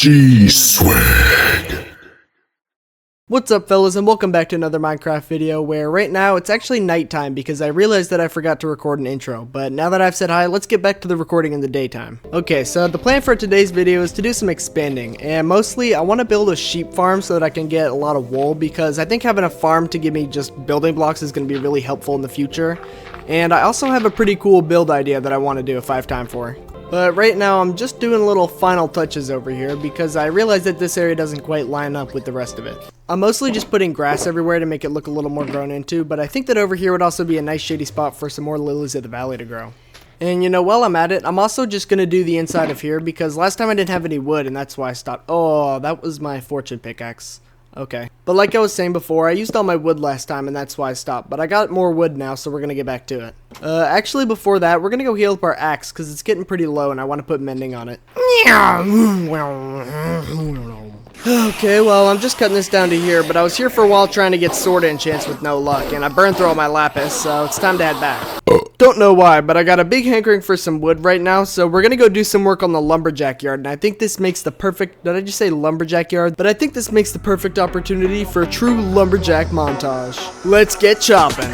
G-Swag. What's up, fellas, and welcome back to another Minecraft video where right now it's actually nighttime because I realized that I forgot to record an intro, but now that I've said hi, let's get back to the recording in the daytime. Okay, so the plan for today's video is to do some expanding, and mostly I want to build a sheep farm so that I can get a lot of wool because I think having a farm to give me just building blocks is going to be really helpful in the future, and I also have a pretty cool build idea that I want to do if I have time for. But right now I'm just doing little final touches over here because I realized that this area doesn't quite line up with the rest of it. I'm mostly just putting grass everywhere to make it look a little more grown into, but I think that over here would also be a nice shady spot for some more lilies of the valley to grow. And you know, while I'm at it, I'm also just going to do the inside of here because last time I didn't have any wood and that's why I stopped. Oh, that was my fortune pickaxe. Okay. But like I was saying before, I used all my wood last time and that's why I stopped. But I got more wood now, so we're going to get back to it. Actually before that, we're going to go heal up our axe because it's getting pretty low and I want to put mending on it. Okay, well, I'm just cutting this down to here, but I was here for a while trying to get sword enchants with no luck, and I burned through all my lapis, so it's time to head back. Don't know why, but I got a big hankering for some wood right now, so we're gonna go do some work on the lumberjack yard, and I think this makes the perfect, did I just say lumberjack yard? But I think this makes the perfect opportunity for a true lumberjack montage. Let's get chopping.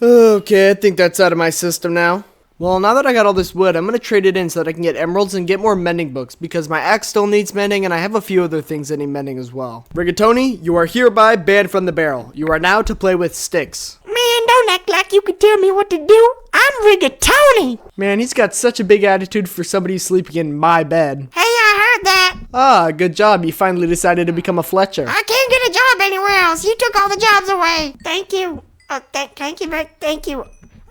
Okay, I think that's out of my system now. Well, now that I got all this wood, I'm going to trade it in so that I can get emeralds and get more mending books because my axe still needs mending and I have a few other things that need mending as well. Rigatoni, you are hereby banned from the barrel. You are now to play with sticks. Man, don't act like you can tell me what to do. I'm Rigatoni. Man, he's got such a big attitude for somebody who's sleeping in my bed. Hey, I heard that. Ah, good job. You finally decided to become a Fletcher. I can't get a job anywhere else. You took all the jobs away. Thank you. Thank you.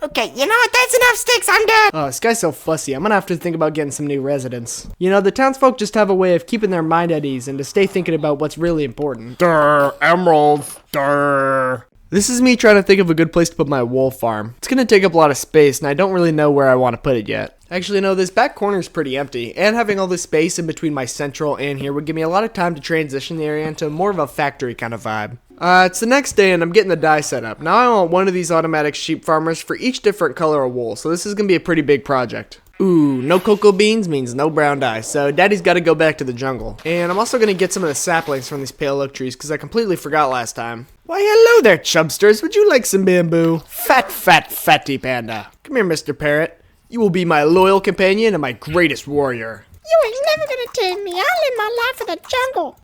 Okay, you know what? That's enough sticks. I'm done. Oh, this guy's so fussy. I'm gonna have to think about getting some new residents. You know, the townsfolk just have a way of keeping their mind at ease and to stay thinking about what's really important. Durr, emeralds. Durr. This is me trying to think of a good place to put my wool farm. It's gonna take up a lot of space, and I don't really know where I want to put it yet. Actually, no, this back corner is pretty empty, and having all this space in between my central and here would give me a lot of time to transition the area into more of a factory kind of vibe. It's the next day, and I'm getting the dye set up. Now I want one of these automatic sheep farmers for each different color of wool, so this is gonna be a pretty big project. Ooh, no cocoa beans means no brown dye, so daddy's gotta go back to the jungle. And I'm also gonna get some of the saplings from these pale oak trees, because I completely forgot last time. Why, hello there, chubsters. Would you like some bamboo? Fatty panda. Come here, Mr. Parrot. You will be my loyal companion and my greatest warrior. You ain't never gonna tame me. I live my life in the jungle.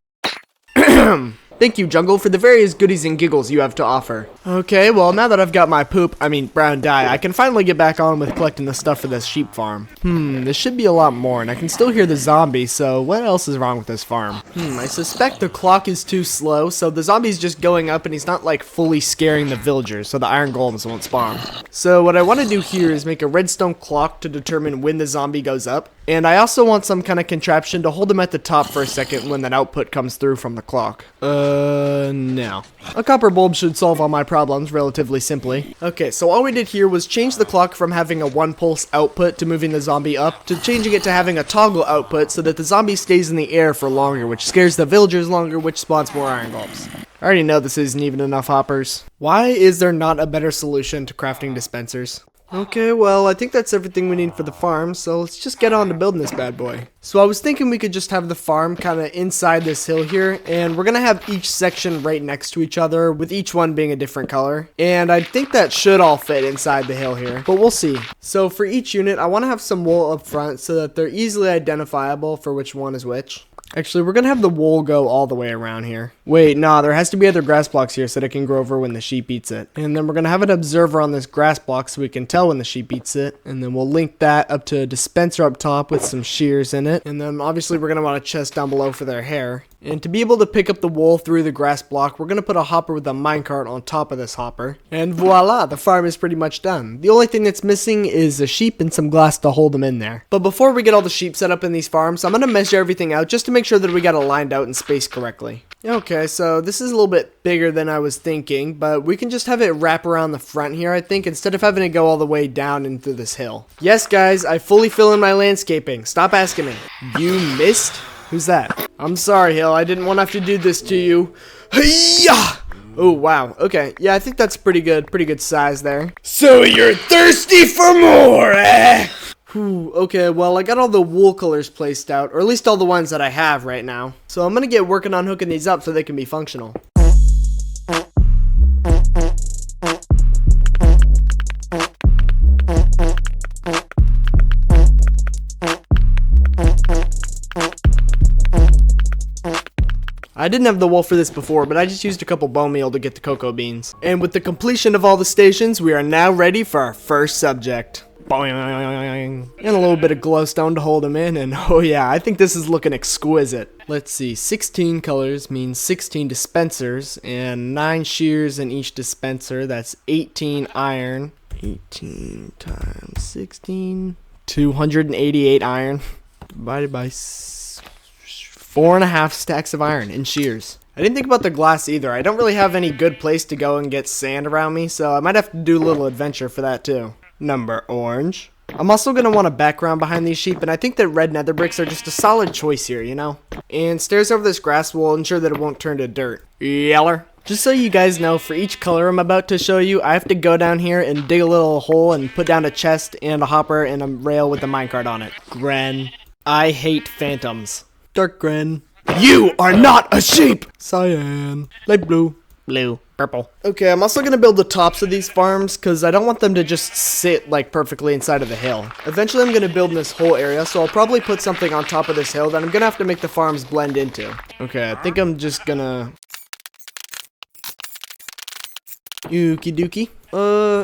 Thank you, Jungle, for the various goodies and giggles you have to offer. Okay, well, now that I've got my brown dye, I can finally get back on with collecting the stuff for this sheep farm. This should be a lot more, and I can still hear the zombies, so what else is wrong with this farm? I suspect the clock is too slow, so the zombie's just going up and he's not, like, fully scaring the villagers, so the iron golems won't spawn. So what I want to do here is make a redstone clock to determine when the zombie goes up, and I also want some kind of contraption to hold him at the top for a second when that output comes through from the clock. No. A copper bulb should solve all my problems relatively simply. Okay, so all we did here was change the clock from having a 1 pulse output to moving the zombie up, to changing it to having a toggle output so that the zombie stays in the air for longer, which scares the villagers longer, which spawns more iron bulbs. I already know this isn't even enough hoppers. Why is there not a better solution to crafting dispensers? Okay, well, I think that's everything we need for the farm, so let's just get on to building this bad boy. So I was thinking we could just have the farm kind of inside this hill here, and we're going to have each section right next to each other, with each one being a different color. And I think that should all fit inside the hill here, but we'll see. So for each unit, I want to have some wool up front so that they're easily identifiable for which one is which. Actually, we're going to have the wool go all the way around here. Wait, nah, there has to be other grass blocks here so that it can grow over when the sheep eats it. And then we're going to have an observer on this grass block so we can tell when the sheep eats it. And then we'll link that up to a dispenser up top with some shears in it. And then obviously we're going to want a chest down below for their hair. And to be able to pick up the wool through the grass block, we're going to put a hopper with a minecart on top of this hopper. And voila, the farm is pretty much done. The only thing that's missing is a sheep and some glass to hold them in there. But before we get all the sheep set up in these farms, I'm going to measure everything out just to make sure that we got it lined out and spaced correctly. Okay, so this is a little bit bigger than I was thinking, but we can just have it wrap around the front here, I think, instead of having to go all the way down into this hill. Yes, guys, I fully fill in my landscaping. Stop asking me. You missed? Who's that? I'm sorry, Hill. I didn't want to have to do this to you. Hey-ya! Oh, wow. Okay. Yeah, I think that's pretty good. Pretty good size there. So you're thirsty for more, eh? Whew, okay, well, I got all the wool colors placed out, or at least all the ones that I have right now. So I'm going to get working on hooking these up so they can be functional. I didn't have the wool for this before, but I just used a couple bone meal to get the cocoa beans. And with the completion of all the stations, we are now ready for our first subject. Boing. And a little bit of glowstone to hold them in, and oh yeah, I think this is looking exquisite. Let's see, 16 colors means 16 dispensers, and 9 shears in each dispenser, that's 18 iron. 18 times 16, 288 iron, divided by 4.5 stacks of iron in shears. I didn't think about the glass either. I don't really have any good place to go and get sand around me, so I might have to do a little adventure for that too. Number orange. I'm also going to want a background behind these sheep, and I think that red nether bricks are just a solid choice here, you know? And stairs over this grass will ensure that it won't turn to dirt. Yeller. Just so you guys know, for each color I'm about to show you, I have to go down here and dig a little hole and put down a chest and a hopper and a rail with a minecart on it. Gren. I hate phantoms. Dark Gren. You are not a sheep! Cyan. Light blue. Blue. Purple. Okay, I'm also going to build the tops of these farms because I don't want them to just sit like perfectly inside of the hill. Eventually I'm going to build in this whole area, so I'll probably put something on top of this hill that I'm going to have to make the farms blend into. Okay, I think I'm just going to... Okie dokie.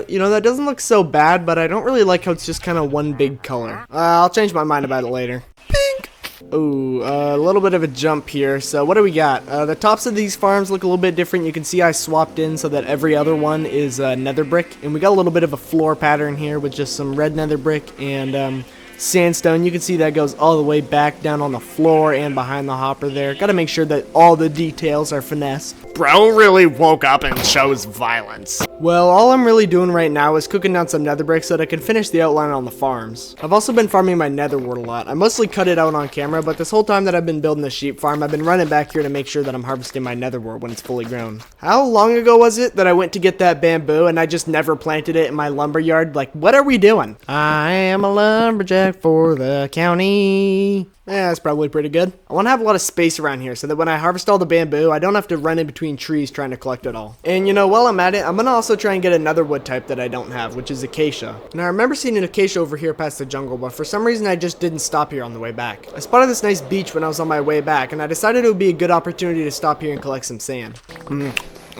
You know, that doesn't look so bad, but I don't really like how it's just kind of one big color. I'll change my mind about it later. Ooh, a little bit of a jump here. So what do we got? The tops of these farms look a little bit different. You can see I swapped in so that every other one is nether brick. And we got a little bit of a floor pattern here with just some red nether brick and sandstone. You can see that goes all the way back down on the floor and behind the hopper there. Gotta make sure that all the details are finessed. Bro really woke up and chose violence. Well, all I'm really doing right now is cooking down some nether brick so that I can finish the outline on the farms. I've also been farming my nether wart a lot. I mostly cut it out on camera, but this whole time that I've been building the sheep farm, I've been running back here to make sure that I'm harvesting my nether wart when it's fully grown. How long ago was it that I went to get that bamboo and I just never planted it in my lumber yard? Like, what are we doing? I am a lumberjack for the county. Yeah, that's probably pretty good. I want to have a lot of space around here so that when I harvest all the bamboo, I don't have to run in between trees trying to collect it all. And you know, while I'm at it, I'm going to also try and get another wood type that I don't have, which is acacia. Now, I remember seeing an acacia over here past the jungle, but for some reason I just didn't stop here on the way back. I spotted this nice beach when I was on my way back, and I decided it would be a good opportunity to stop here and collect some sand.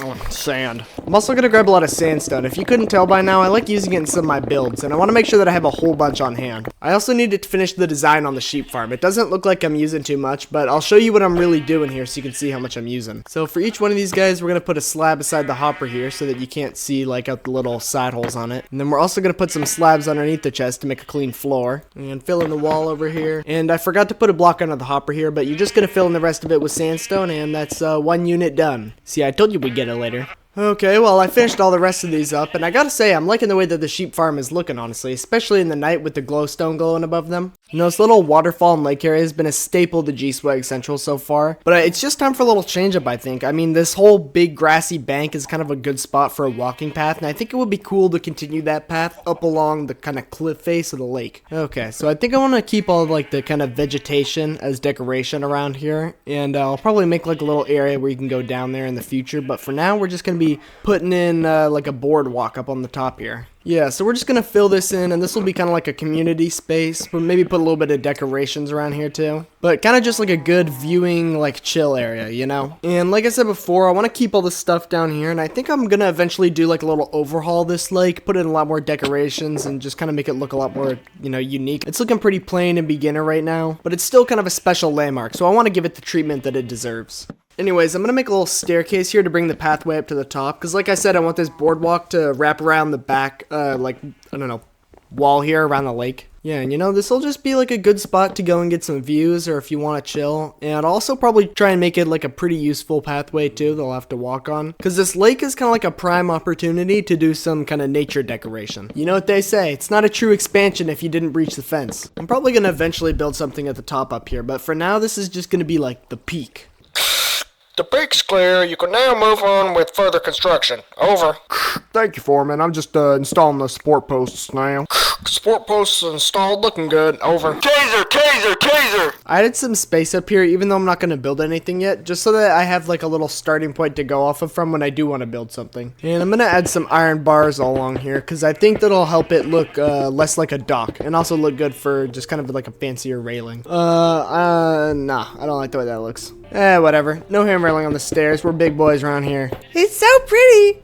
Oh, sand. I'm also going to grab a lot of sandstone. If you couldn't tell by now, I like using it in some of my builds, and I want to make sure that I have a whole bunch on hand. I also need to finish the design on the sheep farm. It doesn't look like I'm using too much, but I'll show you what I'm really doing here so you can see how much I'm using. So for each one of these guys, we're going to put a slab beside the hopper here so that you can't see like out the little side holes on it. And then we're also going to put some slabs underneath the chest to make a clean floor. And fill in the wall over here. And I forgot to put a block under the hopper here, but you're just going to fill in the rest of it with sandstone, and that's one unit done. See, I told you we'd get it later. Okay, well, I finished all the rest of these up, and I gotta say, I'm liking the way that the sheep farm is looking, honestly, especially in the night with the glowstone glowing above them. You know, this little waterfall and lake area has been a staple to G-Swag Central so far, but it's just time for a little change up, I think. I mean, this whole big grassy bank is kind of a good spot for a walking path, and I think it would be cool to continue that path up along the kind of cliff face of the lake. Okay, so I think I want to keep all, like, the kind of vegetation as decoration around here, and I'll probably make, like, a little area where you can go down there in the future, but for now, we're just gonna be putting in like a boardwalk up on the top here. Yeah, so we're just gonna fill this in, and this will be kind of like a community space, but maybe put a little bit of decorations around here too. But kind of just like a good viewing, like chill area, you know? And like I said before, I want to keep all this stuff down here, and I think I'm gonna eventually do like a little overhaul of this lake, put in a lot more decorations, and just kind of make it look a lot more, you know, unique. It's looking pretty plain and beginner right now, but it's still kind of a special landmark, so I want to give it the treatment that it deserves. Anyways, I'm going to make a little staircase here to bring the pathway up to the top, because like I said, I want this boardwalk to wrap around the back, like, I don't know, wall here around the lake. Yeah, and you know, this will just be like a good spot to go and get some views, or if you want to chill, and I'll also probably try and make it like a pretty useful pathway too that I'll have to walk on, because this lake is kind of like a prime opportunity to do some kind of nature decoration. You know what they say, it's not a true expansion if you didn't breach the fence. I'm probably going to eventually build something at the top up here, but for now, this is just going to be like the peak. The peak's clear. You can now move on with further construction. Over. Thank you, Foreman. I'm just installing the support posts now. Support posts installed. Looking good. Over. Taser! Taser! Taser! I added some space up here, even though I'm not going to build anything yet, just so that I have like a little starting point to go off of from when I do want to build something. And I'm going to add some iron bars all along here, because I think that'll help it look less like a dock, and also look good for just kind of like a fancier railing. Nah, I don't like the way that looks. Whatever. No handrailing on the stairs. We're big boys around here. It's so pretty.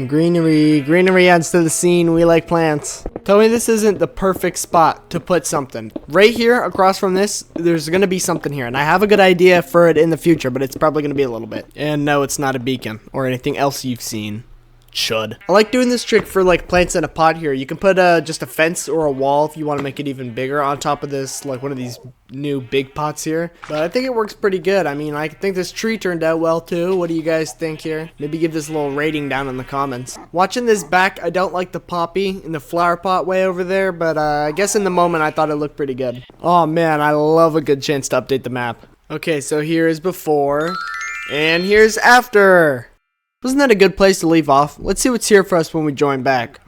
Greenery. Greenery adds to the scene. We like plants. Tell me this isn't the perfect spot to put something. Right here, across from this, there's going to be something here. And I have a good idea for it in the future, but it's probably going to be a little bit. And no, it's not a beacon or anything else you've seen. Chud. I like doing this trick for like plants in a pot here. You can put just a fence or a wall if you want to make it even bigger on top of this, like one of these new big pots here. But I think it works pretty good. I mean, I think this tree turned out well too. What do you guys think here? Maybe give this a little rating down in the comments. Watching this back, I don't like the poppy in the flower pot way over there, but I guess in the moment I thought it looked pretty good. Oh man, I love a good chance to update the map. Okay, so here is before, and here's after. Wasn't that a good place to leave off? Let's see what's here for us when we join back.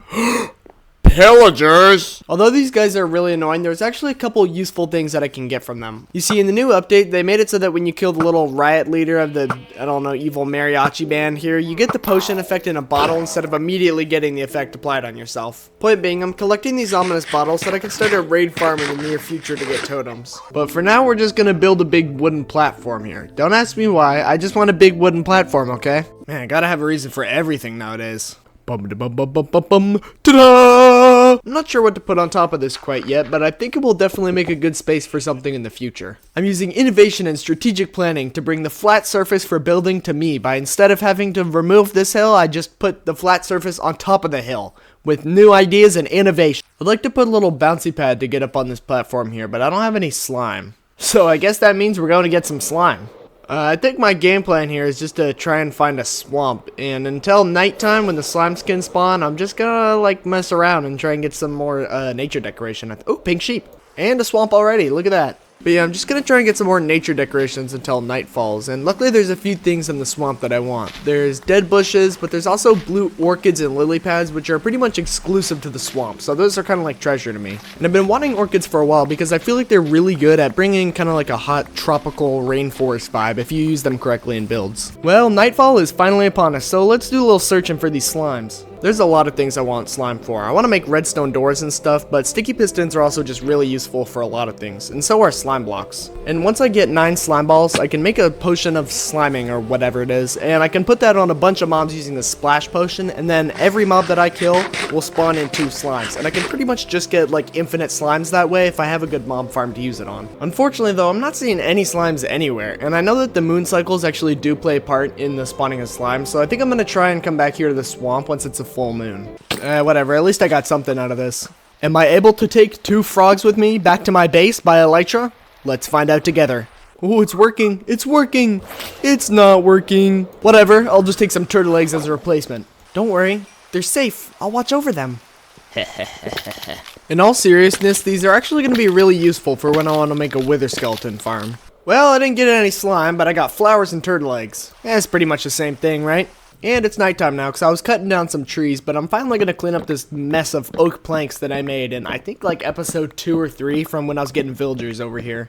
Pillagers! Although these guys are really annoying, there's actually a couple useful things that I can get from them. You see, in the new update, they made it so that when you kill the little riot leader of the, I don't know, evil mariachi band here, you get the potion effect in a bottle instead of immediately getting the effect applied on yourself. Point being, I'm collecting these ominous bottles so that I can start a raid farm in the near future to get totems. But for now, we're just gonna build a big wooden platform here. Don't ask me why, I just want a big wooden platform, okay? Man, I gotta have a reason for everything nowadays. Ta-da! I'm not sure what to put on top of this quite yet, but I think it will definitely make a good space for something in the future. I'm using innovation and strategic planning to bring the flat surface for building to me by instead of having to remove this hill, I just put the flat surface on top of the hill with new ideas and innovation. I'd like to put a little bouncy pad to get up on this platform here, but I don't have any slime. So I guess that means we're going to get some slime. I think my game plan here is just to try and find a swamp, and until nighttime when the slime skins spawn, I'm just gonna like mess around and try and get some more nature decoration. Oh, pink sheep! And a swamp already, look at that. But yeah, I'm just gonna try and get some more nature decorations until night falls, and luckily there's a few things in the swamp that I want. There's dead bushes, but there's also blue orchids and lily pads, which are pretty much exclusive to the swamp, so those are kind of like treasure to me. And I've been wanting orchids for a while because I feel like they're really good at bringing kind of like a hot tropical rainforest vibe if you use them correctly in builds. Well, nightfall is finally upon us, so let's do a little searching for these slimes. There's a lot of things I want slime for. I want to make redstone doors and stuff, but sticky pistons are also just really useful for a lot of things, and so are slime blocks. And once I get 9 slime balls, I can make a potion of sliming or whatever it is, and I can put that on a bunch of mobs using the splash potion, and then every mob that I kill will spawn in 2 slimes, and I can pretty much just get like infinite slimes that way if I have a good mob farm to use it on. Unfortunately though, I'm not seeing any slimes anywhere, and I know that the moon cycles actually do play a part in the spawning of slimes, so I think I'm going to try and come back here to the swamp once it's a full moon. Whatever, at least I got something out of this. Am I able to take 2 frogs with me back to my base by elytra? Let's find out together. Oh, it's working. It's working. It's not working. Whatever. I'll just take some turtle eggs as a replacement. Don't worry. They're safe. I'll watch over them. In all seriousness, these are actually going to be really useful for when I want to make a wither skeleton farm. Well, I didn't get any slime, but I got flowers and turtle eggs. It's pretty much the same thing, right? And it's nighttime now because I was cutting down some trees, but I'm finally going to clean up this mess of oak planks that I made in, I think, like episode 2 or 3 from when I was getting villagers over here.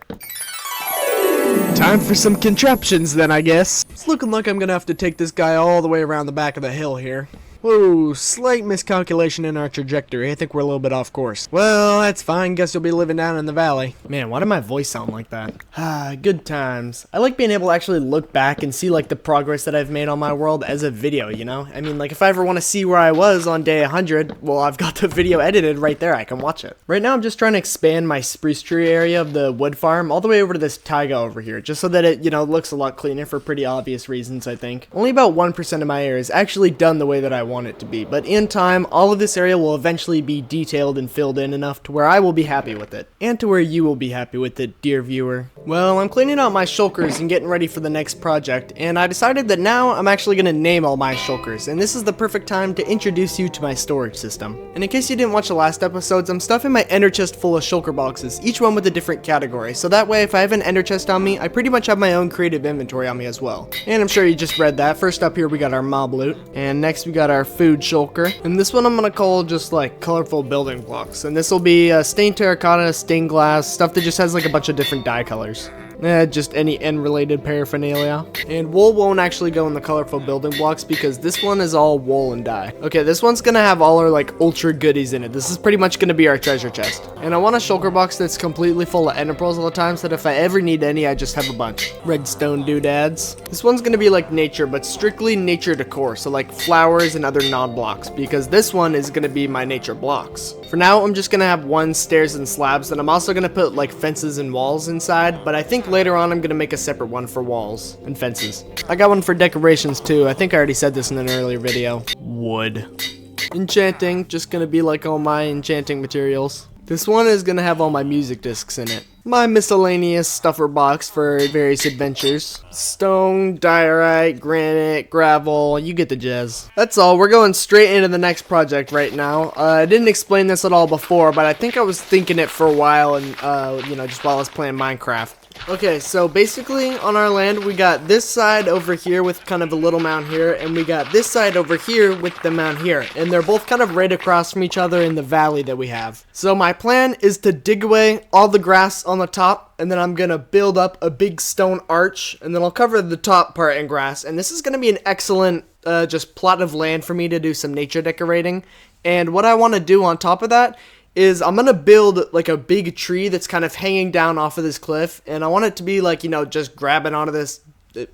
Time for some contraptions then, I guess. It's looking like I'm going to have to take this guy all the way around the back of the hill here. Whoa, slight miscalculation in our trajectory. I think we're a little bit off course. Well, that's fine. Guess you'll be living down in the valley. Man, why did my voice sound like that? Good times. I like being able to actually look back and see like the progress that I've made on my world as a video, you know? I mean, like if I ever want to see where I was on day 100, well, I've got the video edited right there. I can watch it. Right now, I'm just trying to expand my spruce tree area of the wood farm all the way over to this taiga over here, just so that it, you know, looks a lot cleaner for pretty obvious reasons, I think. Only about 1% of my area is actually done the way that I want it to be, but in time, all of this area will eventually be detailed and filled in enough to where I will be happy with it, and to where you will be happy with it, dear viewer. Well, I'm cleaning out my shulkers and getting ready for the next project, and I decided that now I'm actually going to name all my shulkers, and this is the perfect time to introduce you to my storage system. And in case you didn't watch the last episodes, I'm stuffing my ender chest full of shulker boxes, each one with a different category, so that way if I have an ender chest on me, I pretty much have my own creative inventory on me as well. And I'm sure you just read that. First up here we got our mob loot, and next we got our food shulker, and this one I'm gonna call just like colorful building blocks, and this will be stained terracotta, stained glass, stuff that just has like a bunch of different dye colors. Just any end related paraphernalia. And wool won't actually go in the colorful building blocks because this one is all wool and dye. Okay, this one's gonna have all our like ultra goodies in it. This is pretty much gonna be our treasure chest. And I want a shulker box that's completely full of ender pearls all the time so that if I ever need any, I just have a bunch. Redstone doodads. This one's gonna be like nature, but strictly nature decor, so like flowers and other non-blocks, because this one is gonna be my nature blocks. For now, I'm just gonna have one stairs and slabs, and I'm also gonna put like fences and walls inside, but I think later on I'm gonna make a separate one for walls and fences. I got one for decorations too. I think I already said this in an earlier video. Wood. Enchanting, just gonna be like all my enchanting materials. This one is gonna have all my music discs in it. My miscellaneous stuffer box for various adventures. Stone, diorite, granite, gravel, you get the jazz. That's all, we're going straight into the next project right now. I didn't explain this at all before, but I think I was thinking it for a while and, you know, just while I was playing Minecraft. Okay, so basically on our land we got this side over here with kind of a little mound here, and we got this side over here with the mound here, and they're both kind of right across from each other in the valley that we have. So my plan is to dig away all the grass on the top, and then I'm gonna build up a big stone arch, and then I'll cover the top part in grass, and this is gonna be an excellent just plot of land for me to do some nature decorating. And what I want to do on top of that is I'm gonna build like a big tree that's kind of hanging down off of this cliff, and I want it to be like, you know, just grabbing onto this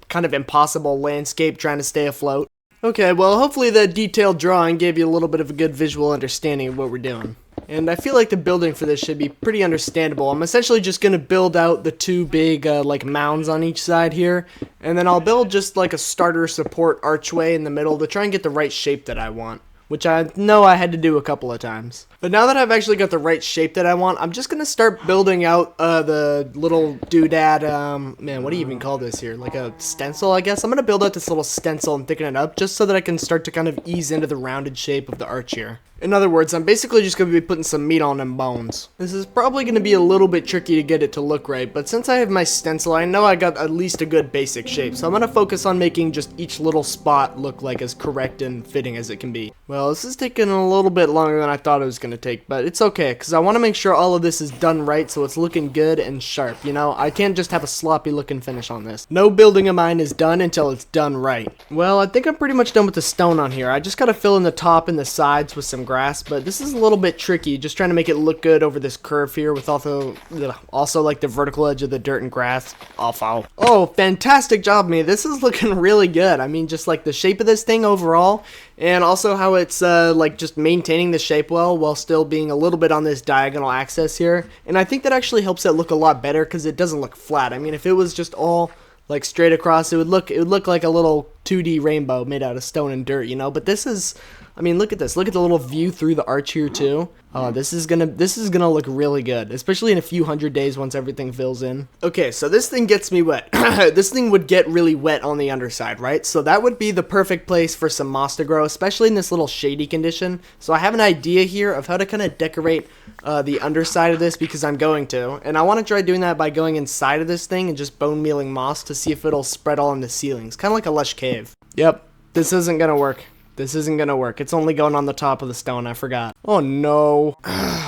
kind of impossible landscape trying to stay afloat. Okay, well hopefully the detailed drawing gave you a little bit of a good visual understanding of what we're doing. And I feel like the building for this should be pretty understandable. I'm essentially just gonna build out the two big like mounds on each side here, and then I'll build just like a starter support archway in the middle to try and get the right shape that I want, which I know I had to do a couple of times. But now that I've actually got the right shape that I want, I'm just going to start building out the little doodad, man, what do you even call this here? Like a stencil, I guess? I'm going to build out this little stencil and thicken it up just so that I can start to kind of ease into the rounded shape of the arch here. In other words, I'm basically just going to be putting some meat on them bones. This is probably going to be a little bit tricky to get it to look right, but since I have my stencil, I know I got at least a good basic shape, so I'm going to focus on making just each little spot look like as correct and fitting as it can be. Well, this is taking a little bit longer than I thought it was going to take, but it's okay, because I want to make sure all of this is done right so it's looking good and sharp, you know? I can't just have a sloppy looking finish on this. No building of mine is done until it's done right. Well, I think I'm pretty much done with the stone on here. I just got to fill in the top and the sides with some grass, but this is a little bit tricky, just trying to make it look good over this curve here with also like the vertical edge of the dirt and grass. Oh, fantastic job, me. This is looking really good. I mean, just like the shape of this thing overall, and also how it's like just maintaining the shape well while still being a little bit on this diagonal axis here. And I think that actually helps it look a lot better because it doesn't look flat. I mean, if it was just all like straight across, it would look like a little 2D rainbow made out of stone and dirt, you know? But this is, I mean, look at this. Look at the little view through the arch here too. Oh, this is gonna look really good, especially in a few hundred days once everything fills in. Okay, so this thing gets me wet. This thing would get really wet on the underside, right? So that would be the perfect place for some moss to grow, especially in this little shady condition. So I have an idea here of how to kind of decorate the underside of this because I'm going to. And I want to try doing that by going inside of this thing and just bone mealing moss to see if it'll spread all in the ceilings. Kind of like a lush cave. Yep, this isn't gonna work. This isn't gonna work. It's only going on the top of the stone, I forgot. Oh no.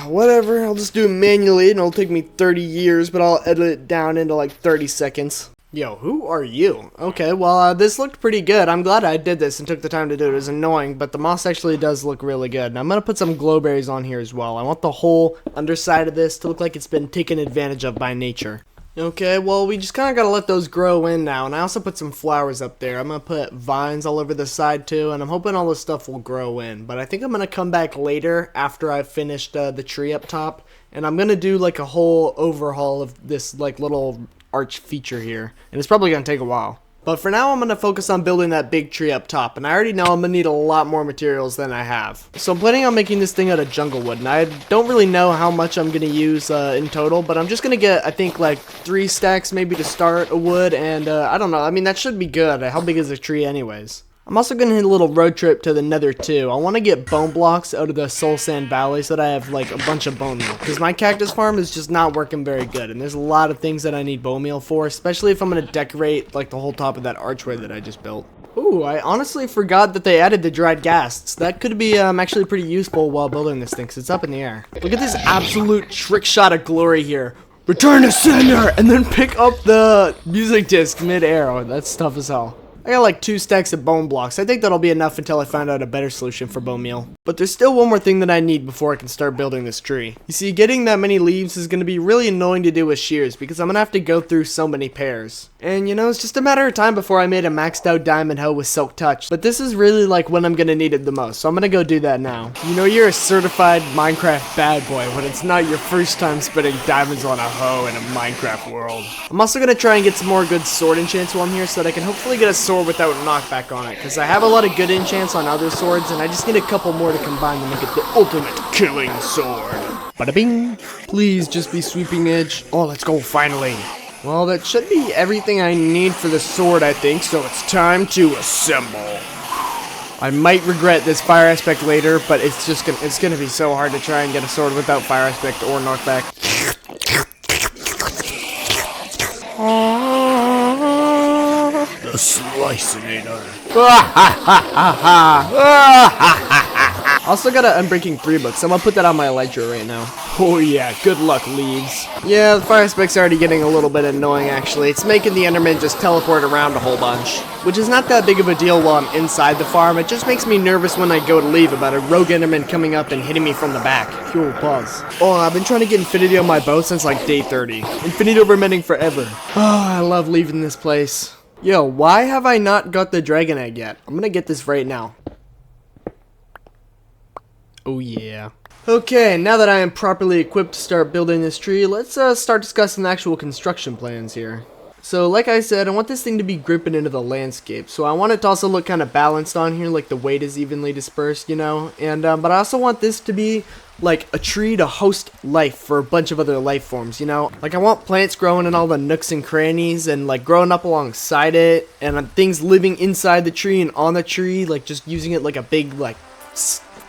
Whatever, I'll just do it manually and it'll take me 30 years, but I'll edit it down into like 30 seconds. Yo, who are you? Okay, well, this looked pretty good. I'm glad I did this and took the time to do it. It was annoying, but the moss actually does look really good. And I'm gonna put some glowberries on here as well. I want the whole underside of this to look like it's been taken advantage of by nature. Okay, well, we just kind of got to let those grow in now, and I also put some flowers up there. I'm going to put vines all over the side, too, and I'm hoping all this stuff will grow in. But I think I'm going to come back later after I've finished the tree up top, and I'm going to do, like, a whole overhaul of this, like, little arch feature here, and it's probably going to take a while. But for now, I'm going to focus on building that big tree up top, and I already know I'm going to need a lot more materials than I have. So I'm planning on making this thing out of jungle wood, and I don't really know how much I'm going to use in total, but I'm just going to get, I think, like 3 stacks maybe to start of wood, and I don't know, I mean, that should be good. How big is the tree anyways? I'm also going to hit a little road trip to the nether too. I want to get bone blocks out of the soul sand valley so that I have like a bunch of bone meal. Because my cactus farm is just not working very good. And there's a lot of things that I need bone meal for. Especially if I'm going to decorate like the whole top of that archway that I just built. Ooh, I honestly forgot that they added the dried ghasts. That could be actually pretty useful while building this thing because it's up in the air. Look at this absolute trick shot of glory here. Return to sender! And then pick up the music disc mid-air. Oh, that's tough as hell. I got like 2 stacks of bone blocks. I think that'll be enough until I find out a better solution for bone meal. But there's still one more thing that I need before I can start building this tree. You see, getting that many leaves is going to be really annoying to do with shears because I'm going to have to go through so many pairs. And you know, it's just a matter of time before I made a maxed out diamond hoe with silk touch. But this is really like when I'm going to need it the most, so I'm going to go do that now. You know, you're a certified Minecraft bad boy when it's not your first time spending diamonds on a hoe in a Minecraft world. I'm also going to try and get some more good sword enchants while I'm here so that I can hopefully get a sword without knockback on it, because I have a lot of good enchants on other swords and I just need a couple more to combine to make it the ultimate killing sword. Bada bing! Please just be sweeping edge. Oh, let's go finally. Well, that should be everything I need for the sword, I think, so it's time to assemble. I might regret this fire aspect later, but it's gonna be so hard to try and get a sword without fire aspect or knockback. The Slicinator. Also got an Unbreaking 3 book, so I'm gonna put that on my elytra right now. Oh yeah, good luck, leaves. Yeah, the fire aspect's already getting a little bit annoying, actually. It's making the Enderman just teleport around a whole bunch. Which is not that big of a deal while I'm inside the farm. It just makes me nervous when I go to leave about a rogue Enderman coming up and hitting me from the back. Fuel pause. Oh, I've been trying to get Infinity on my bow since like day 30. Infinity over mending forever. Oh, I love leaving this place. Yo, why have I not got the dragon egg yet? I'm gonna get this right now. Oh yeah. Okay, now that I am properly equipped to start building this tree, let's start discussing the actual construction plans here. So like I said, I want this thing to be gripping into the landscape, so I want it to also look kind of balanced on here, like the weight is evenly dispersed, you know, and but I also want this to be like a tree to host life for a bunch of other life forms, you know, like I want plants growing in all the nooks and crannies and like growing up alongside it, and things living inside the tree and on the tree, like just using it like a big like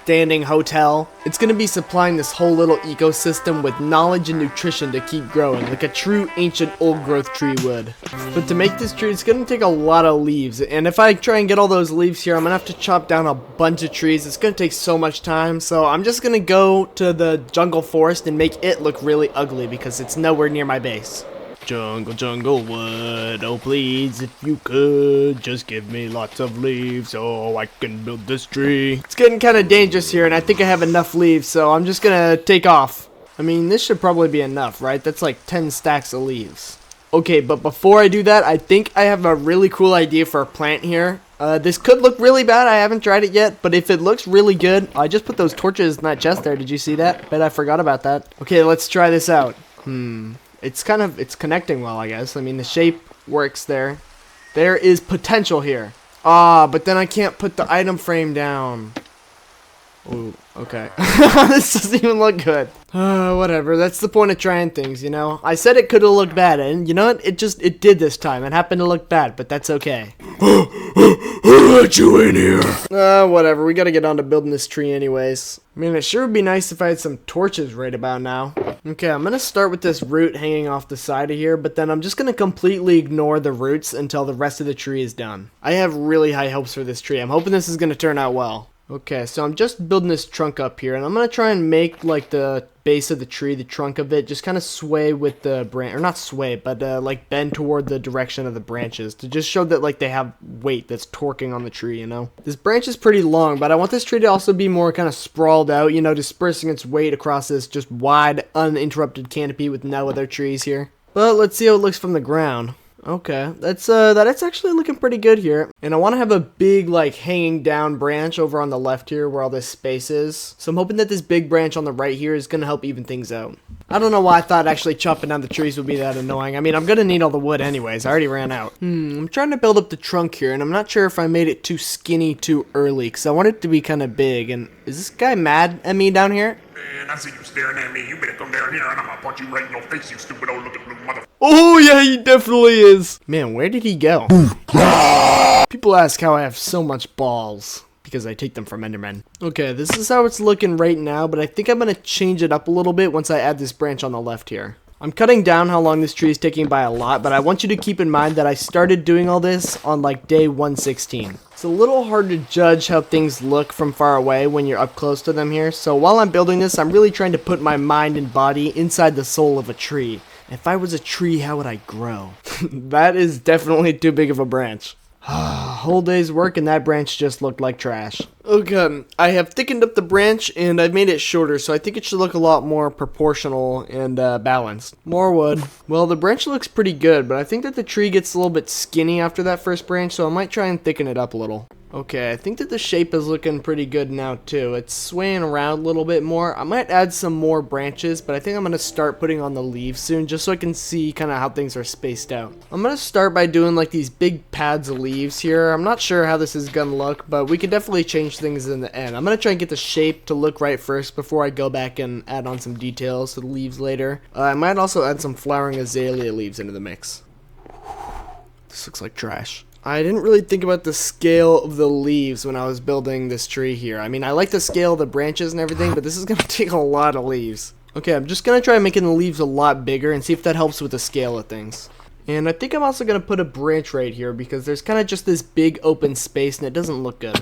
standing hotel. It's gonna be supplying this whole little ecosystem with knowledge and nutrition to keep growing, like a true ancient old growth tree would. But to make this tree, it's gonna take a lot of leaves, and if I try and get all those leaves here, I'm gonna have to chop down a bunch of trees. It's gonna take so much time, so I'm just gonna go to the jungle forest and make it look really ugly because it's nowhere near my base. Jungle wood, oh please, if you could, just give me lots of leaves so I can build this tree. It's getting kind of dangerous here, and I think I have enough leaves, so I'm just gonna take off. I mean, this should probably be enough, right? That's like 10 stacks of leaves. Okay, but before I do that, I think I have a really cool idea for a plant here. This could look really bad, I haven't tried it yet, but if it looks really good, I just put those torches in that chest there, did you see that? Bet I forgot about that. Okay, let's try this out. It's connecting well, I guess. I mean, the shape works there. There is potential here. Ah, but then I can't put the item frame down. Ooh, okay. This doesn't even look good. Whatever. That's the point of trying things, you know? I said it could have looked bad, and you know what? It did this time. It happened to look bad, but that's okay. Who let you in here? Whatever. We gotta get on to building this tree anyways. I mean, it sure would be nice if I had some torches right about now. Okay, I'm gonna start with this root hanging off the side of here, but then I'm just gonna completely ignore the roots until the rest of the tree is done. I have really high hopes for this tree. I'm hoping this is gonna turn out well. Okay, so I'm just building this trunk up here, and I'm going to try and make, like, the base of the tree, the trunk of it, just kind of sway with the branch, or not sway, but, like, bend toward the direction of the branches, to just show that, like, they have weight that's torquing on the tree, you know? This branch is pretty long, but I want this tree to also be more kind of sprawled out, you know, dispersing its weight across this just wide, uninterrupted canopy with no other trees here. But let's see how it looks from the ground. Okay, that's actually looking pretty good here. And I want to have a big, like, hanging down branch over on the left here where all this space is. So I'm hoping that this big branch on the right here is going to help even things out. I don't know why I thought actually chopping down the trees would be that annoying. I mean, I'm going to need all the wood anyways. I already ran out. I'm trying to build up the trunk here, and I'm not sure if I made it too skinny too early, because I want it to be kind of big. And is this guy mad at me down here? Man, I see you staring at me. You better come down here and I'm gonna punch you right in your face, you stupid old looking blue mother. Oh, yeah, he definitely is. Man, where did he go? People ask how I have so much balls. Because I take them from Endermen. Okay, this is how it's looking right now, but I think I'm going to change it up a little bit once I add this branch on the left here. I'm cutting down how long this tree is taking by a lot, but I want you to keep in mind that I started doing all this on like day 116. It's a little hard to judge how things look from far away when you're up close to them here, so while I'm building this, I'm really trying to put my mind and body inside the soul of a tree. If I was a tree, how would I grow? That is definitely too big of a branch. Whole day's work and that branch just looked like trash. Okay, I have thickened up the branch and I've made it shorter, so I think it should look a lot more proportional and balanced. More wood. Well, the branch looks pretty good, but I think that the tree gets a little bit skinny after that first branch, so I might try and thicken it up a little. Okay, I think that the shape is looking pretty good now too. It's swaying around a little bit more. I might add some more branches, but I think I'm going to start putting on the leaves soon just so I can see kind of how things are spaced out. I'm going to start by doing like these big pads of leaves here. I'm not sure how this is going to look, but we can definitely change things in the end. I'm going to try and get the shape to look right first before I go back and add on some details to the leaves later. I might also add some flowering azalea leaves into the mix. This looks like trash. I didn't really think about the scale of the leaves when I was building this tree here. I mean, I like the scale of the branches and everything, but this is going to take a lot of leaves. Okay, I'm just going to try making the leaves a lot bigger and see if that helps with the scale of things. And I think I'm also going to put a branch right here because there's kind of just this big open space and it doesn't look good.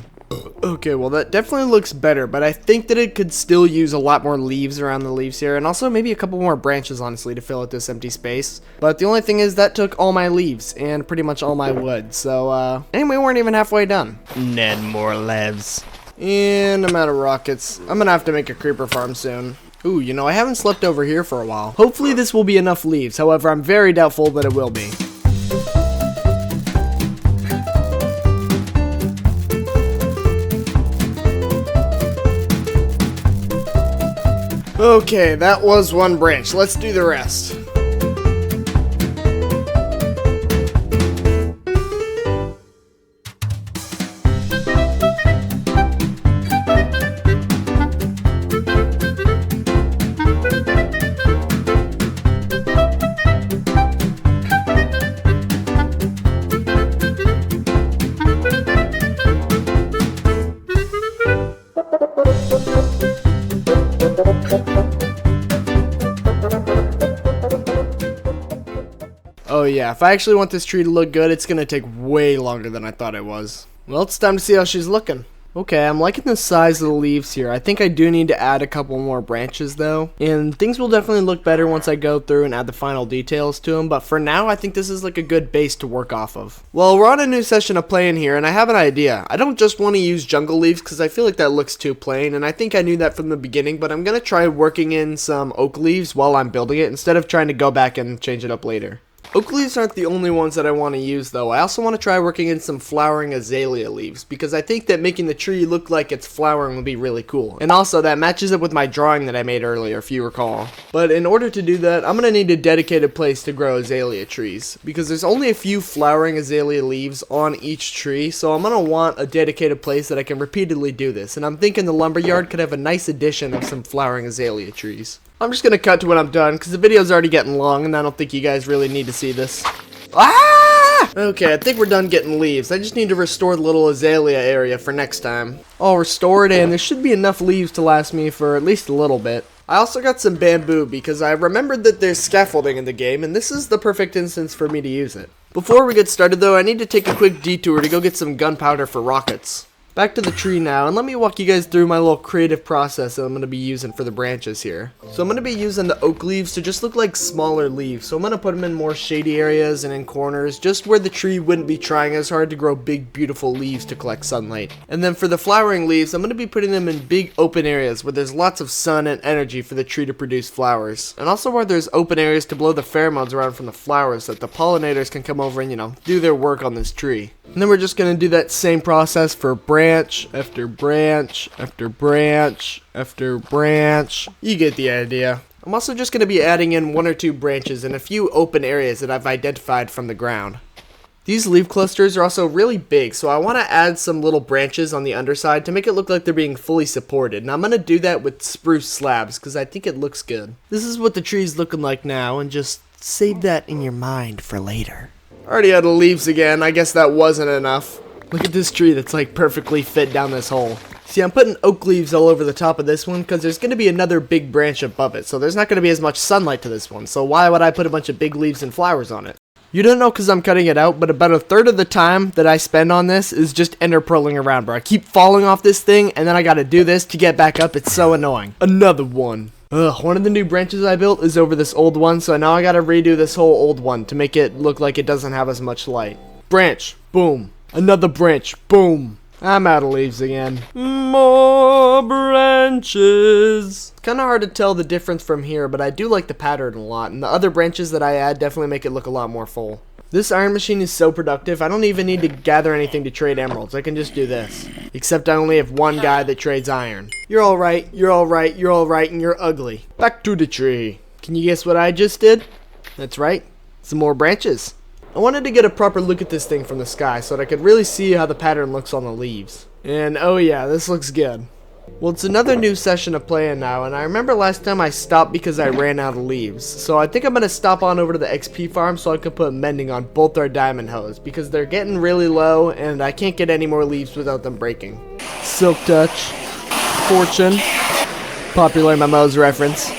Okay, well that definitely looks better, but I think that it could still use a lot more leaves around the leaves here, and also maybe a couple more branches, honestly, to fill out this empty space. But the only thing is that took all my leaves, and pretty much all my wood, so, anyway, we weren't even halfway done. Ned more leaves. And I'm out of rockets. I'm gonna have to make a creeper farm soon. Ooh, you know, I haven't slept over here for a while. Hopefully this will be enough leaves, however, I'm very doubtful that it will be. Okay, that was one branch. Let's do the rest. Oh yeah, if I actually want this tree to look good, it's gonna take way longer than I thought it was. Well, it's time to see how she's looking. Okay, I'm liking the size of the leaves here. I think I do need to add a couple more branches though. And things will definitely look better once I go through and add the final details to them. But for now, I think this is like a good base to work off of. Well, we're on a new session of playing here and I have an idea. I don't just want to use jungle leaves because I feel like that looks too plain. And I think I knew that from the beginning, but I'm going to try working in some oak leaves while I'm building it instead of trying to go back and change it up later. Oak leaves aren't the only ones that I want to use though. I also want to try working in some flowering azalea leaves because I think that making the tree look like it's flowering would be really cool. And also that matches up with my drawing that I made earlier if you recall. But in order to do that, I'm going to need a dedicated place to grow azalea trees because there's only a few flowering azalea leaves on each tree, so I'm going to want a dedicated place that I can repeatedly do this. And I'm thinking the lumberyard could have a nice addition of some flowering azalea trees. I'm just going to cut to when I'm done because the video's already getting long and I don't think you guys really need to see this. Ah! Okay, I think we're done getting leaves. I just need to restore the little azalea area for next time. I'll restore it and there should be enough leaves to last me for at least a little bit. I also got some bamboo because I remembered that there's scaffolding in the game and this is the perfect instance for me to use it. Before we get started though, I need to take a quick detour to go get some gunpowder for rockets. Back to the tree now, and let me walk you guys through my little creative process that I'm going to be using for the branches here. So I'm going to be using the oak leaves to just look like smaller leaves. So I'm going to put them in more shady areas and in corners, just where the tree wouldn't be trying as hard to grow big, beautiful leaves to collect sunlight. And then for the flowering leaves, I'm going to be putting them in big open areas where there's lots of sun and energy for the tree to produce flowers. And also where there's open areas to blow the pheromones around from the flowers so that the pollinators can come over and, do their work on this tree. And then we're just going to do that same process for branch after branch after branch after branch. You get the idea. I'm also just going to be adding in 1 or 2 branches in a few open areas that I've identified from the ground. These leaf clusters are also really big, so I want to add some little branches on the underside to make it look like they're being fully supported. And I'm going to do that with spruce slabs because I think it looks good. This is what the tree's looking like now, and just save that in your mind for later. Already out of leaves again. I guess that wasn't enough. Look at this tree that's like perfectly fit down this hole. See, I'm putting oak leaves all over the top of this one because there's going to be another big branch above it. So there's not going to be as much sunlight to this one. So why would I put a bunch of big leaves and flowers on it? You don't know because I'm cutting it out, but about a third of the time that I spend on this is just ender pearling around, bro. I keep falling off this thing and then I got to do this to get back up. It's so annoying. Another one. Ugh, one of the new branches I built is over this old one, so now I gotta redo this whole old one to make it look like it doesn't have as much light. Branch, boom. Another branch, boom. I'm out of leaves again. More branches. Kinda hard to tell the difference from here, but I do like the pattern a lot, and the other branches that I add definitely make it look a lot more full. This iron machine is so productive, I don't even need to gather anything to trade emeralds. I can just do this. Except I only have one guy that trades iron. You're alright, you're alright, you're alright, and you're ugly. Back to the tree. Can you guess what I just did? That's right, some more branches. I wanted to get a proper look at this thing from the sky so that I could really see how the pattern looks on the leaves. And oh yeah, this looks good. Well, it's another new session of playing now, and I remember last time I stopped because I ran out of leaves. So I think I'm going to stop on over to the XP farm so I can put mending on both our diamond hoes because they're getting really low and I can't get any more leaves without them breaking. Silk Touch, Fortune, popular MMOs reference.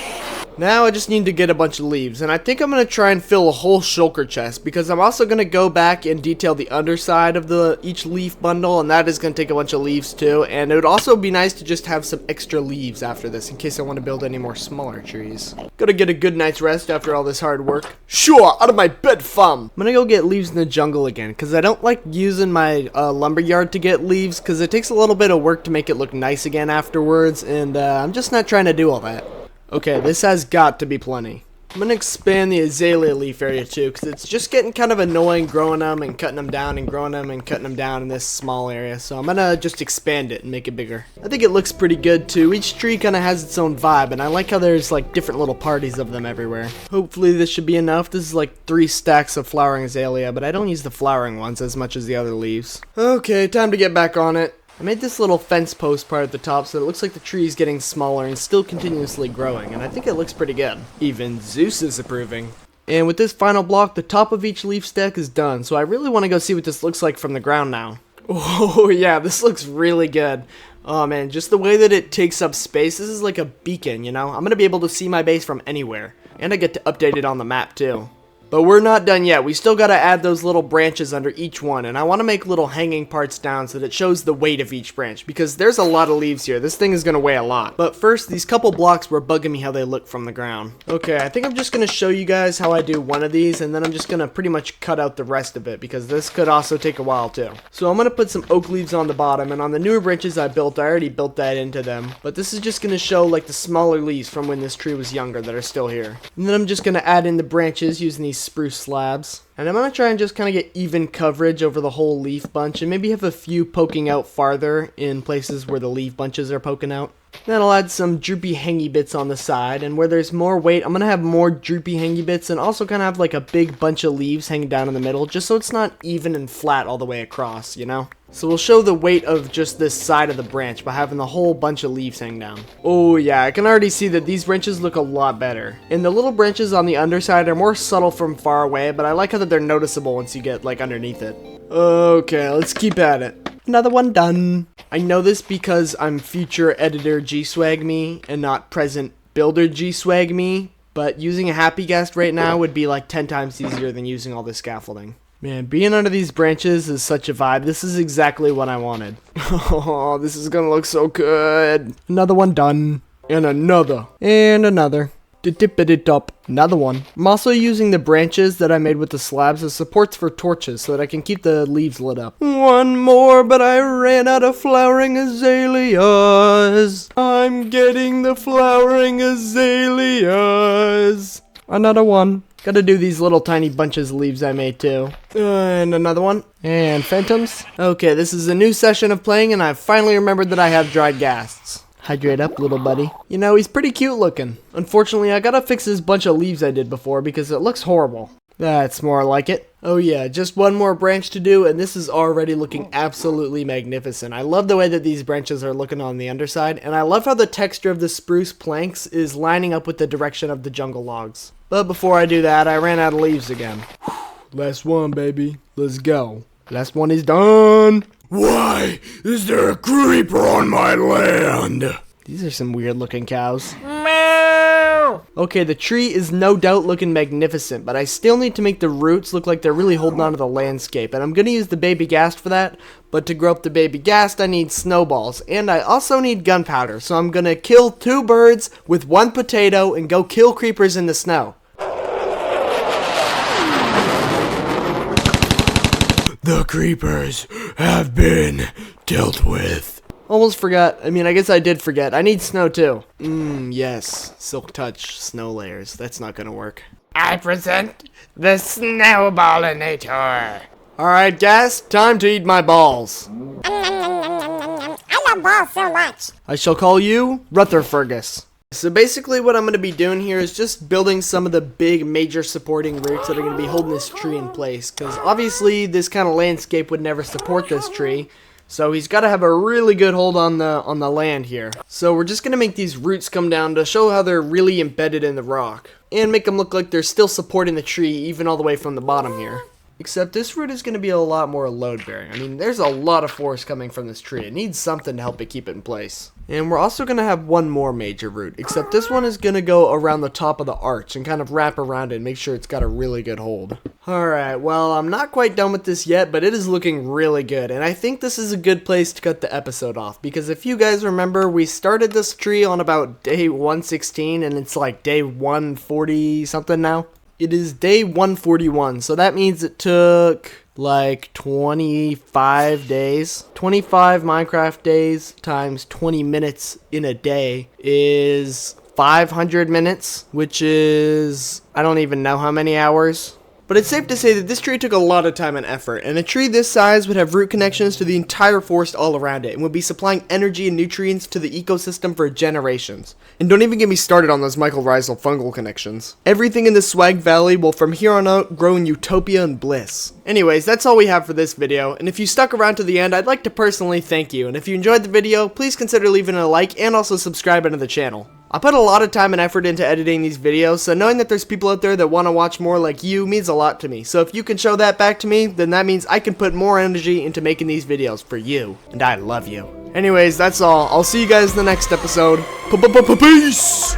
Now I just need to get a bunch of leaves, and I think I'm going to try and fill a whole shulker chest because I'm also going to go back and detail the underside of each leaf bundle, and that is going to take a bunch of leaves too, and it would also be nice to just have some extra leaves after this in case I want to build any more smaller trees. Gotta get a good night's rest after all this hard work. Sure, out of my bed, fam! I'm going to go get leaves in the jungle again because I don't like using my lumberyard to get leaves because it takes a little bit of work to make it look nice again afterwards, and I'm just not trying to do all that. Okay, this has got to be plenty. I'm going to expand the azalea leaf area too, because it's just getting kind of annoying growing them and cutting them down and growing them and cutting them down in this small area. So I'm going to just expand it and make it bigger. I think it looks pretty good too. Each tree kind of has its own vibe, and I like how there's like different little parties of them everywhere. Hopefully this should be enough. This is like 3 stacks of flowering azalea, but I don't use the flowering ones as much as the other leaves. Okay, time to get back on it. I made this little fence post part at the top so that it looks like the tree is getting smaller and still continuously growing, and I think it looks pretty good. Even Zeus is approving. And with this final block, the top of each leaf stack is done, so I really want to go see what this looks like from the ground now. Oh yeah, this looks really good. Oh man, just the way that it takes up space, this is like a beacon, I'm going to be able to see my base from anywhere. And I get to update it on the map too. But we're not done yet. We still gotta add those little branches under each one, and I want to make little hanging parts down so that it shows the weight of each branch, because there's a lot of leaves here. This thing is gonna weigh a lot. But first, these couple blocks were bugging me how they look from the ground. Okay, I think I'm just gonna show you guys how I do one of these, and then I'm just gonna pretty much cut out the rest of it, because this could also take a while too. So I'm gonna put some oak leaves on the bottom, and on the newer branches I already built that into them. But this is just gonna show like the smaller leaves from when this tree was younger that are still here. And then I'm just gonna add in the branches using these spruce slabs. And I'm going to try and just kind of get even coverage over the whole leaf bunch and maybe have a few poking out farther in places where the leaf bunches are poking out. Then I'll add some droopy hangy bits on the side, and where there's more weight, I'm going to have more droopy hangy bits and also kind of have like a big bunch of leaves hanging down in the middle, just so it's not even and flat all the way across, you know? So we'll show the weight of just this side of the branch by having the whole bunch of leaves hang down. Oh yeah, I can already see that these branches look a lot better. And the little branches on the underside are more subtle from far away, but I like how that they're noticeable once you get like underneath it. Okay, let's keep at it. Another one done. I know this because I'm future editor G-Swag me and not present builder G-Swag me, but using a happy guest right now would be like 10 times easier than using all this scaffolding. Man, being under these branches is such a vibe. This is exactly what I wanted. Oh, this is gonna look so good. Another one done. And another. And another. Dip-a-dip-up. Another one. I'm also using the branches that I made with the slabs as supports for torches so that I can keep the leaves lit up. One more, but I ran out of flowering azaleas. I'm getting the flowering azaleas. Another one. Gotta do these little tiny bunches of leaves I made too. And another one. And phantoms. Okay, this is a new session of playing and I finally remembered that I have dried ghasts. Hydrate up, little buddy. You know, he's pretty cute looking. Unfortunately, I gotta fix this bunch of leaves I did before because it looks horrible. That's more like it. Oh yeah, just one more branch to do and this is already looking absolutely magnificent. I love the way that these branches are looking on the underside, and I love how the texture of the spruce planks is lining up with the direction of the jungle logs. But before I do that, I ran out of leaves again. Last one, baby. Let's go. Last one is done. Why is there a creeper on my land? These are some weird looking cows. Meow. Okay, the tree is no doubt looking magnificent, but I still need to make the roots look like they're really holding on to the landscape, and I'm gonna use the baby ghast for that, but to grow up the baby ghast I need snowballs, and I also need gunpowder, so I'm gonna kill 2 birds with 1 potato and go kill creepers in the snow. The creepers have been dealt with. Almost forgot. I mean, I guess I did forget. I need snow too. Yes. Silk touch snow layers. That's not gonna work. I present the snowballinator. Alright, gas. Time to eat my balls. I love balls so much. I shall call you Rutherfergus. So basically what I'm going to be doing here is just building some of the big major supporting roots that are going to be holding this tree in place. Because obviously this kind of landscape would never support this tree. So he's got to have a really good hold on the land here. So we're just going to make these roots come down to show how they're really embedded in the rock. And make them look like they're still supporting the tree even all the way from the bottom here. Except this root is going to be a lot more load bearing. I mean, there's a lot of force coming from this tree. It needs something to help it keep it in place. And we're also going to have one more major root. Except this one is going to go around the top of the arch and kind of wrap around it and make sure it's got a really good hold. Alright, well, I'm not quite done with this yet, but it is looking really good. And I think this is a good place to cut the episode off. Because if you guys remember, we started this tree on about day 116 and it's like day 140 something now. It is day 141, so that means it took like 25 days. 25 Minecraft days times 20 minutes in a day is 500 minutes, which is, I don't even know how many hours. But it's safe to say that this tree took a lot of time and effort, and a tree this size would have root connections to the entire forest all around it, and would be supplying energy and nutrients to the ecosystem for generations. And don't even get me started on those mycorrhizal fungal connections. Everything in the Swag Valley will from here on out grow in utopia and bliss. Anyways, that's all we have for this video, and if you stuck around to the end, I'd like to personally thank you, and if you enjoyed the video, please consider leaving a like and also subscribing to the channel. I put a lot of time and effort into editing these videos, so knowing that there's people out there that want to watch more like you means a lot to me. So if you can show that back to me, then that means I can put more energy into making these videos for you, and I love you. Anyways, that's all. I'll see you guys in the next episode. Peace!